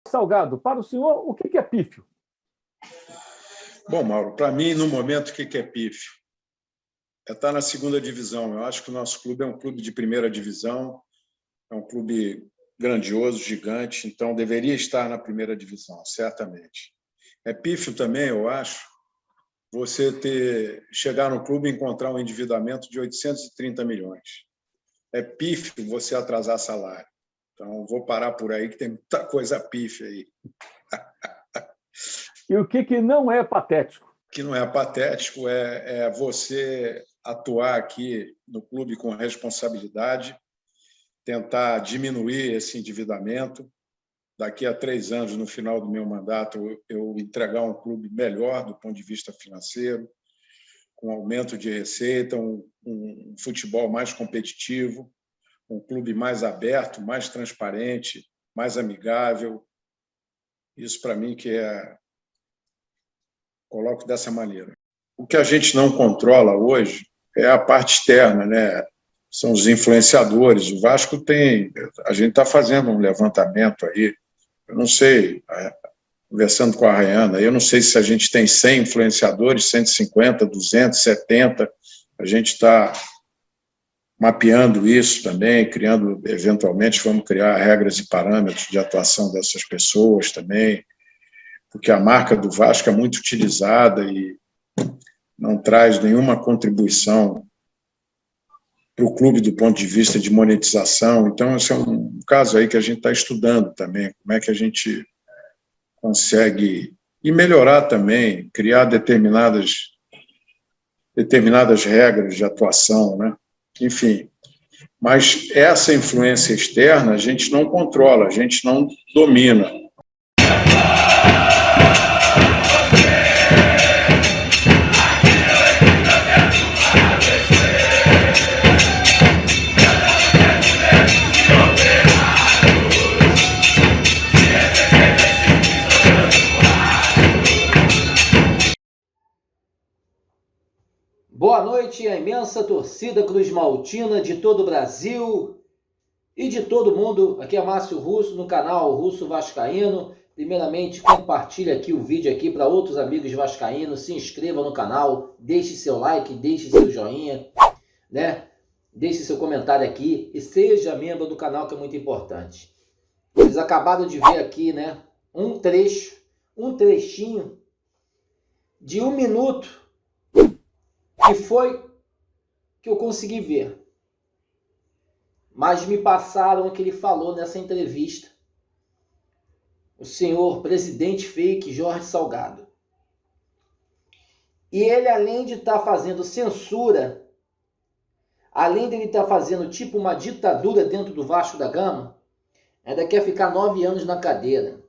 Salgado, para o senhor, o que é pífio? Bom, Mauro, para mim, no momento, o que é pífio? É estar na segunda divisão. Eu acho que o nosso clube é um clube de primeira divisão, é um clube grandioso, gigante, então deveria estar na primeira divisão, certamente. É pífio também, eu acho, você chegar no clube e encontrar um endividamento de 830 milhões. É pífio você atrasar salário. Então, vou parar por aí, que tem muita coisa pífia aí. E o que não é patético? O que não é patético é você atuar aqui no clube com responsabilidade, tentar diminuir esse endividamento. Daqui a 3 anos, no final do meu mandato, eu entregar um clube melhor do ponto de vista financeiro, com aumento de receita, um futebol mais competitivo, um clube mais aberto, mais transparente, mais amigável. Isso, para mim, coloco dessa maneira. O que a gente não controla hoje é a parte externa, né? São os influenciadores. O Vasco a gente está fazendo um levantamento aí, eu não sei, conversando com a Rayana, eu não sei se a gente tem 100 influenciadores, 150, 270, a gente está mapeando isso também, criando, eventualmente, vamos criar regras e parâmetros de atuação dessas pessoas também, porque a marca do Vasco é muito utilizada e não traz nenhuma contribuição para o clube do ponto de vista de monetização. Então, esse é um caso aí que a gente está estudando também, como é que a gente consegue e melhorar também, criar determinadas regras de atuação, né? Enfim, mas essa influência externa a gente não controla, a gente não domina. Boa noite, a imensa torcida Cruz Maltina de todo o Brasil e de todo mundo. Aqui é Márcio Russo, no canal Russo Vascaíno. Primeiramente, compartilhe aqui o vídeo aqui para outros amigos vascaínos. Se inscreva no canal, deixe seu like, deixe seu joinha, né? Deixe seu comentário aqui e seja membro do canal, que é muito importante. Vocês acabaram de ver aqui, né? Um trechinho de 1 minuto que foi que eu consegui ver. Mas me passaram o que ele falou nessa entrevista. O senhor presidente fake Jorge Salgado. E ele, além de estar fazendo censura, além de ele estar fazendo tipo uma ditadura dentro do Vasco da Gama, ainda quer ficar 9 anos na cadeira.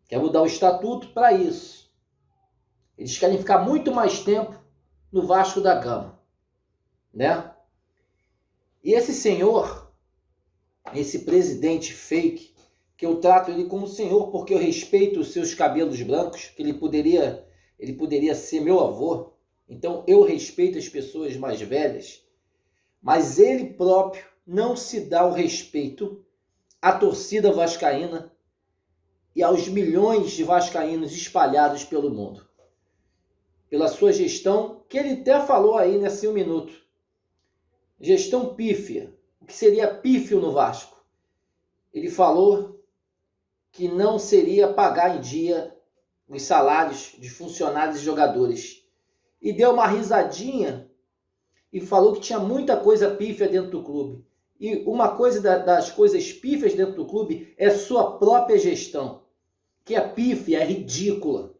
Quer mudar o estatuto para isso. Eles querem ficar muito mais tempo no Vasco da Gama, né? E esse senhor, esse presidente fake, que eu trato ele como senhor porque eu respeito os seus cabelos brancos, que ele poderia ser meu avô, então eu respeito as pessoas mais velhas, mas ele próprio não se dá o respeito à torcida vascaína e aos milhões de vascaínos espalhados pelo mundo. Pela sua gestão, que ele até falou aí nesse 1 minuto. Gestão pífia. O que seria pífio no Vasco? Ele falou que não seria pagar em dia os salários de funcionários e jogadores. E deu uma risadinha e falou que tinha muita coisa pífia dentro do clube. E uma coisa das coisas pífias dentro do clube é sua própria gestão, que é pífia, é ridícula.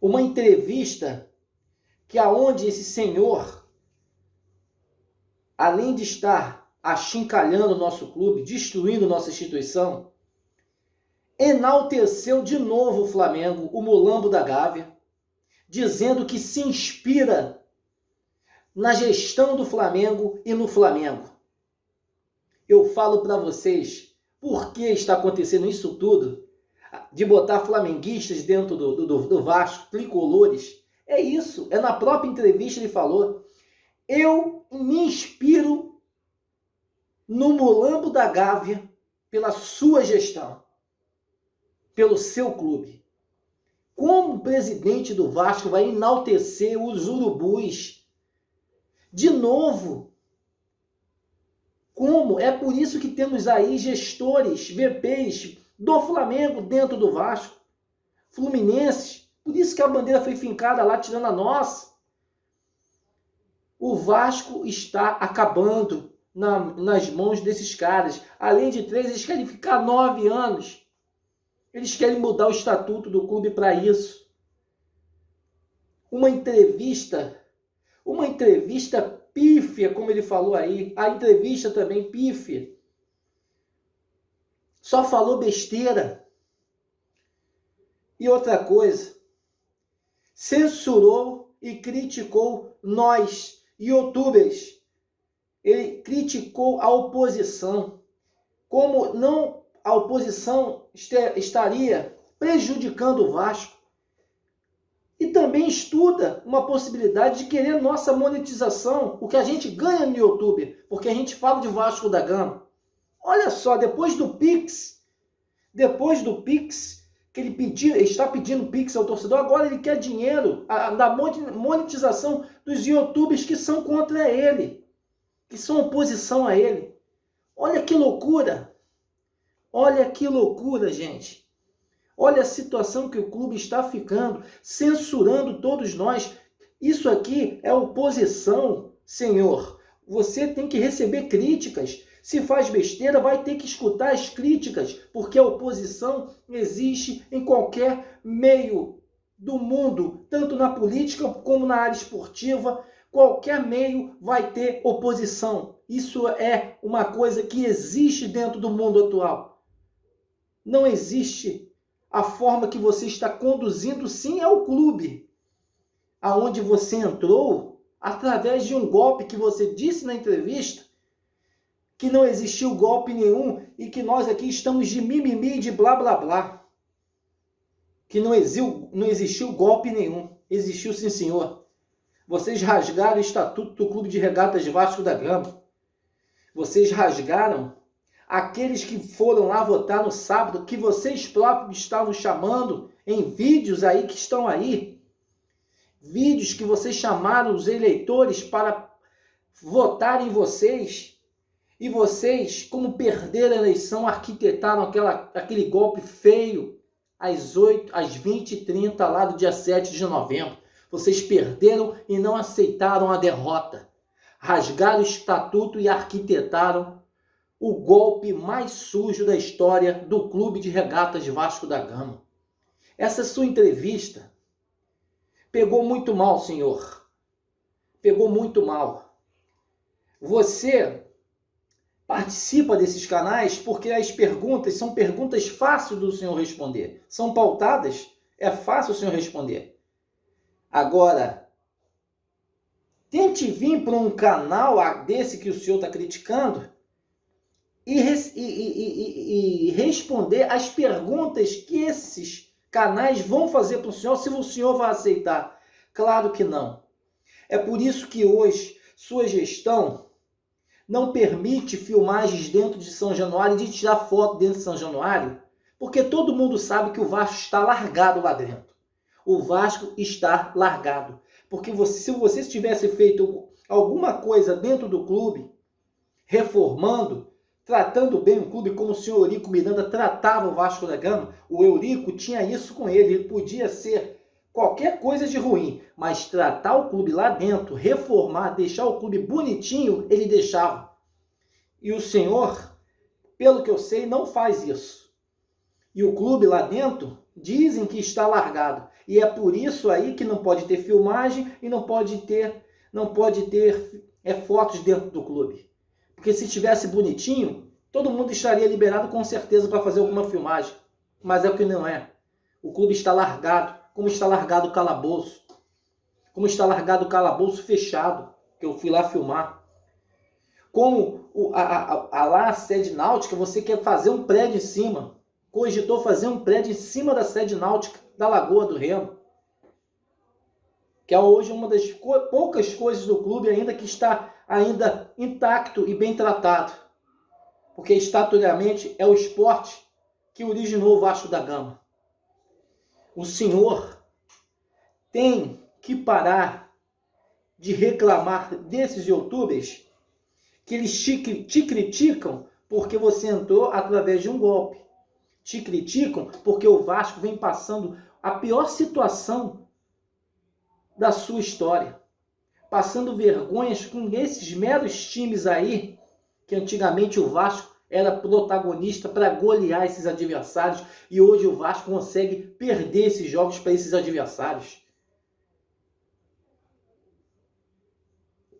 Uma entrevista que aonde esse senhor, além de estar achincalhando o nosso clube, destruindo nossa instituição, enalteceu de novo o Flamengo, o Mulambo da Gávea, dizendo que se inspira na gestão do Flamengo e no Flamengo. Eu falo para vocês por que está acontecendo isso tudo, de botar flamenguistas dentro do Vasco, tricolores. É isso, é na própria entrevista ele falou. Eu me inspiro no Mulambo da Gávea pela sua gestão. pelo seu clube. Como o presidente do Vasco vai enaltecer os urubus? De novo. Como? É por isso que temos aí gestores, VPs do Flamengo dentro do Vasco, fluminenses. Por isso que a bandeira foi fincada lá, tirando a nossa. O Vasco está acabando nas mãos desses caras. Além de 3, eles querem ficar 9 anos. Eles querem mudar o estatuto do clube para isso. Uma entrevista pífia, como ele falou aí. A entrevista também pífia. Só falou besteira. E outra coisa, censurou e criticou nós, youtubers. Ele criticou a oposição. Como não a oposição estaria prejudicando o Vasco. E também estuda uma possibilidade de querer nossa monetização, o que a gente ganha no YouTube, porque a gente fala de Vasco da Gama. Olha só, depois do Pix, que ele está pedindo Pix ao torcedor, agora ele quer dinheiro da monetização dos YouTubers que são contra ele, que são oposição a ele. Olha que loucura! Olha que loucura, gente. Olha a situação que o clube está ficando, censurando todos nós. Isso aqui é oposição, senhor. Você tem que receber críticas. Se faz besteira, vai ter que escutar as críticas, porque a oposição existe em qualquer meio do mundo, tanto na política como na área esportiva. Qualquer meio vai ter oposição. Isso é uma coisa que existe dentro do mundo atual. Não existe a forma que você está conduzindo, sim, ao clube, aonde você entrou através de um golpe que você disse na entrevista, que não existiu golpe nenhum e que nós aqui estamos de mimimi, de blá blá blá. Que não existiu golpe nenhum. Existiu, sim, senhor. Vocês rasgaram o estatuto do Clube de Regatas Vasco da Gama. Vocês rasgaram aqueles que foram lá votar no sábado, que vocês próprios estavam chamando em vídeos aí que estão aí. Vídeos que vocês chamaram os eleitores para votarem em vocês. E vocês, como perderam a eleição, arquitetaram aquele golpe feio às 20h30 lá do dia 7 de novembro. Vocês perderam e não aceitaram a derrota. Rasgaram o estatuto e arquitetaram o golpe mais sujo da história do Clube de Regatas Vasco da Gama. Essa sua entrevista pegou muito mal, senhor. Pegou muito mal. Você participa desses canais porque as perguntas são perguntas fáceis do senhor responder. São pautadas, é fácil o senhor responder. Agora, tente vir para um canal desse que o senhor está criticando e responder as perguntas que esses canais vão fazer para o senhor, se o senhor vai aceitar. Claro que não. É por isso que hoje sua gestão não permite filmagens dentro de São Januário, de tirar foto dentro de São Januário, porque todo mundo sabe que o Vasco está largado lá dentro. O Vasco está largado. Porque se você tivesse feito alguma coisa dentro do clube, reformando, tratando bem o clube como o senhor Eurico Miranda tratava o Vasco da Gama, o Eurico tinha isso com ele. Ele podia ser qualquer coisa de ruim, mas tratar o clube lá dentro, reformar, deixar o clube bonitinho, ele deixava. E o senhor, pelo que eu sei, não faz isso. E o clube lá dentro, dizem que está largado. E é por isso aí que não pode ter filmagem e não pode ter fotos dentro do clube. Porque se estivesse bonitinho, todo mundo estaria liberado com certeza para fazer alguma filmagem. Mas é o que não é. O clube está largado, como está largado o calabouço. Como está largado o calabouço fechado, que eu fui lá filmar. Como a sede náutica, você quer fazer um prédio em cima. Cogitou fazer um prédio em cima da sede náutica da Lagoa do Remo. Que é hoje uma das poucas coisas do clube ainda que está ainda intacto e bem tratado. Porque estaturalmente é o esporte que originou o Vasco da Gama. O senhor tem que parar de reclamar desses youtubers que eles te criticam porque você entrou através de um golpe. Te criticam porque o Vasco vem passando a pior situação da sua história. Passando vergonhas com esses meros times aí, que antigamente o Vasco era protagonista para golear esses adversários, e hoje o Vasco consegue perder esses jogos para esses adversários.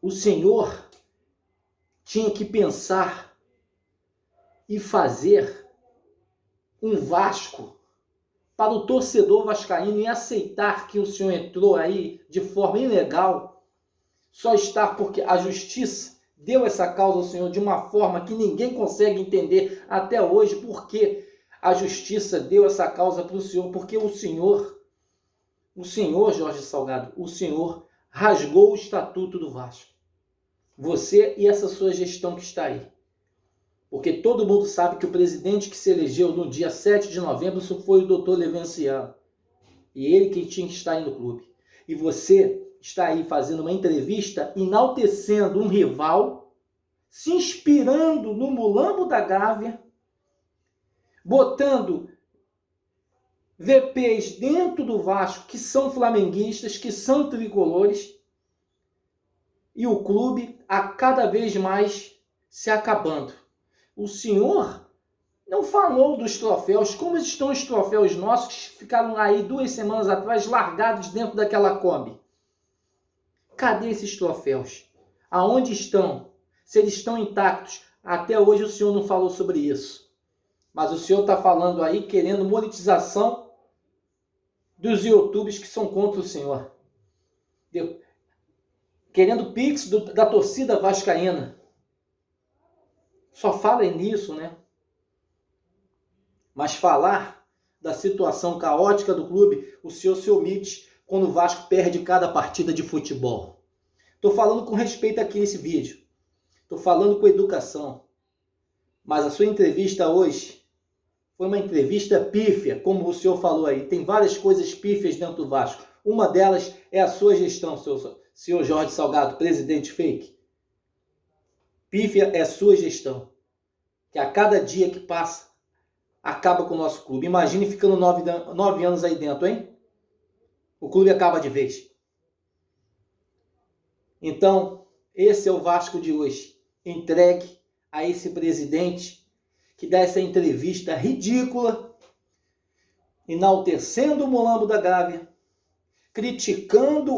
O senhor tinha que pensar e fazer um Vasco para o torcedor vascaíno e aceitar que o senhor entrou aí de forma ilegal, só está porque a justiça deu essa causa ao senhor de uma forma que ninguém consegue entender até hoje, porque a justiça deu essa causa para o senhor, porque o senhor, Jorge Salgado, o senhor rasgou o estatuto do Vasco. Você e essa sua gestão que está aí. Porque todo mundo sabe que o presidente que se elegeu no dia 7 de novembro foi o doutor Levenciano. E ele que tinha que estar aí no clube. E você está aí fazendo uma entrevista enaltecendo um rival, se inspirando no Mulambo da Gávea, botando VPs dentro do Vasco que são flamenguistas, que são tricolores, e o clube a cada vez mais se acabando. O senhor não falou dos troféus. Como estão os troféus nossos que ficaram aí 2 semanas atrás largados dentro daquela Kombi? Cadê esses troféus? Aonde estão? Se eles estão intactos? Até hoje o senhor não falou sobre isso. Mas o senhor está falando aí querendo monetização dos YouTubers que são contra o senhor. Querendo pix da torcida vascaína. Só falem nisso, né? Mas falar da situação caótica do clube, o senhor se omite quando o Vasco perde cada partida de futebol. Estou falando com respeito aqui nesse vídeo. Estou falando com educação. Mas a sua entrevista hoje foi uma entrevista pífia, como o senhor falou aí. Tem várias coisas pífias dentro do Vasco. Uma delas é a sua gestão, senhor Jorge Salgado, presidente fake. Pífia é a sua gestão, que a cada dia que passa, acaba com o nosso clube. Imagine ficando 9 anos aí dentro, hein? O clube acaba de vez. Então, esse é o Vasco de hoje. Entregue a esse presidente que dá essa entrevista ridícula, enaltecendo o Mulambo da Gávea, criticando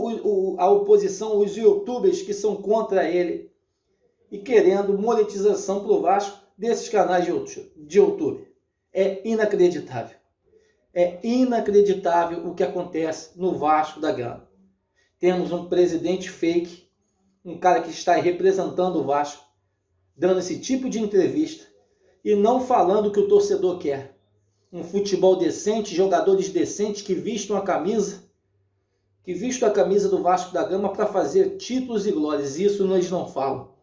a oposição, os youtubers que são contra ele, e querendo monetização para o Vasco desses canais de YouTube. É inacreditável. É inacreditável o que acontece no Vasco da Gama. Temos um presidente fake, um cara que está representando o Vasco, dando esse tipo de entrevista e não falando o que o torcedor quer. Um futebol decente, jogadores decentes que vistam a camisa do Vasco da Gama para fazer títulos e glórias. Isso eles não falam.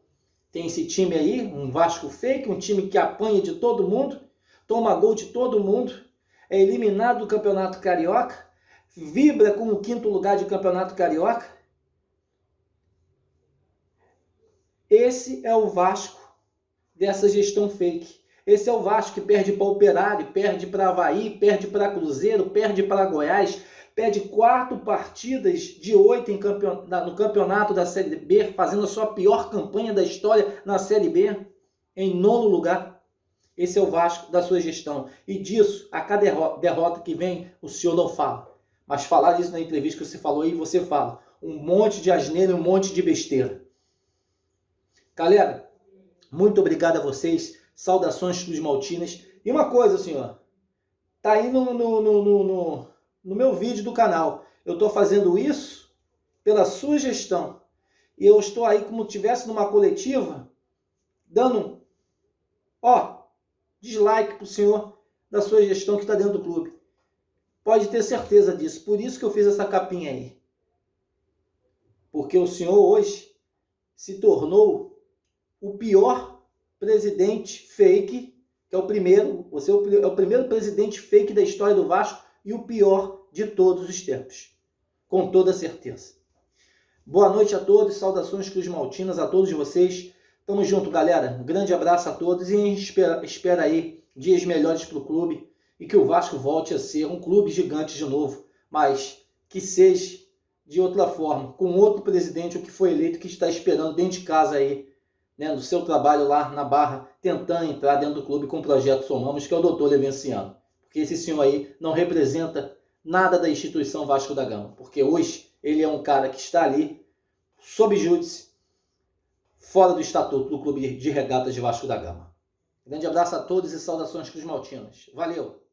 Tem esse time aí, um Vasco fake, um time que apanha de todo mundo, toma gol de todo mundo, é eliminado do Campeonato Carioca, vibra com o 5º lugar de Campeonato Carioca. Esse é o Vasco dessa gestão fake. Esse é o Vasco que perde para o Operário, perde para Avaí, perde para Cruzeiro, perde para Goiás, perde 4 partidas de 8 no campeonato da Série B, fazendo a sua pior campanha da história na Série B, em 9º lugar. Esse é o Vasco da sua gestão. E disso, a cada derrota que vem, o senhor não fala. Mas falar isso na entrevista que você falou aí, você fala. Um monte de asneira e um monte de besteira. Galera, muito obrigado a vocês. Saudações Cruz Maltinas. E uma coisa, senhor. Tá aí no meu vídeo do canal. Eu estou fazendo isso pela sua gestão. E eu estou aí como se estivesse numa coletiva, dando dislike para o senhor da sua gestão que está dentro do clube. Pode ter certeza disso. Por isso que eu fiz essa capinha aí. Porque o senhor hoje se tornou o pior presidente fake que é o primeiro, você é o primeiro presidente fake da história do Vasco e o pior de todos os tempos, com toda certeza. Boa noite a todos, saudações Cruz Maltinas a todos vocês. Tamo junto, galera. Um grande abraço a todos e espera aí dias melhores para o clube e que o Vasco volte a ser um clube gigante de novo, mas que seja de outra forma, com outro presidente, o que foi eleito, que está esperando dentro de casa aí, né, no seu trabalho lá na Barra, tentando entrar dentro do clube com o projeto Somamos, que é o doutor Levenciano. Porque esse senhor aí não representa nada da instituição Vasco da Gama, porque hoje ele é um cara que está ali, sob júdice, fora do estatuto do Clube de Regatas de Vasco da Gama. Grande abraço a todos e saudações Cruz Maltinas. Valeu!